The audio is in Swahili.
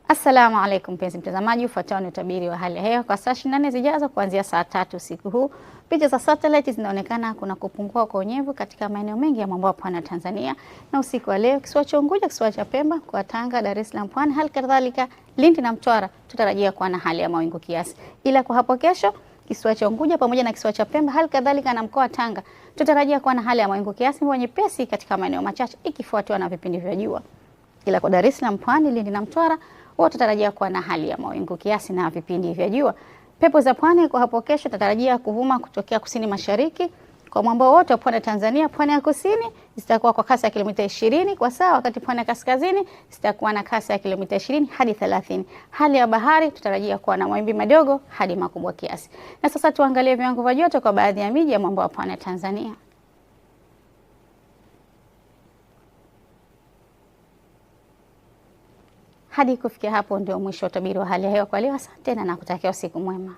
Assalamu alaikum mpenzi mtazamaji, ufuatao ni utabiri wa hali ya hewa kwa saa 24 zijazo kuanzia saa 3 usiku huu. Picha za satellite zinaonekana kuna kupungua kwa unyevu katika maeneo mengi ya mwambao wa pwani wa Tanzania, na usiku wa leo kisiwa cha Unguja, kisiwa cha Pemba, kwa Tanga, Dar es Salaam, Pwani, hali kadhalika Lindi na Mtwara tutarajia kuwa na hali ya mawingu kiasi. Ila kwa hapo kesho kisiwa cha Unguja pamoja na kisiwa cha Pemba, hali kadhalika na mkoa wa Tanga tutarajia kuwa na hali ya mawingu kiasi, mvua nyepesi katika maeneo machache ikifuatiwa na vipindi vya jua. Ila kwa Dar es Salaam, Pwani, Lindi na Mtwara wote tutarajia kuwa na hali ya mawingu kiasi na vipindi vya jua. Pepo za pwani kwa hapo kesho tutarajia kuvuma kutokea kusini mashariki kwa mwambao wote wa pwani ya Tanzania. Pwani ya kusini zitakuwa kwa kasi ya kilomita 20 kwa saa, wakati pwani ya kaskazini zitakuwa na kasi ya kilomita 20 hadi 30. Hali ya bahari tutarajia kuwa na mawimbi madogo hadi makubwa kiasi. Na sasa tuangalie viwango vya joto kwa baadhi ya miji ya mwambao wa pwani ya Tanzania. Hadi kufikia hapo ndio mwisho wa utabiri wa hali ya hewa kwa leo. Asante na nakutakia usiku mwema.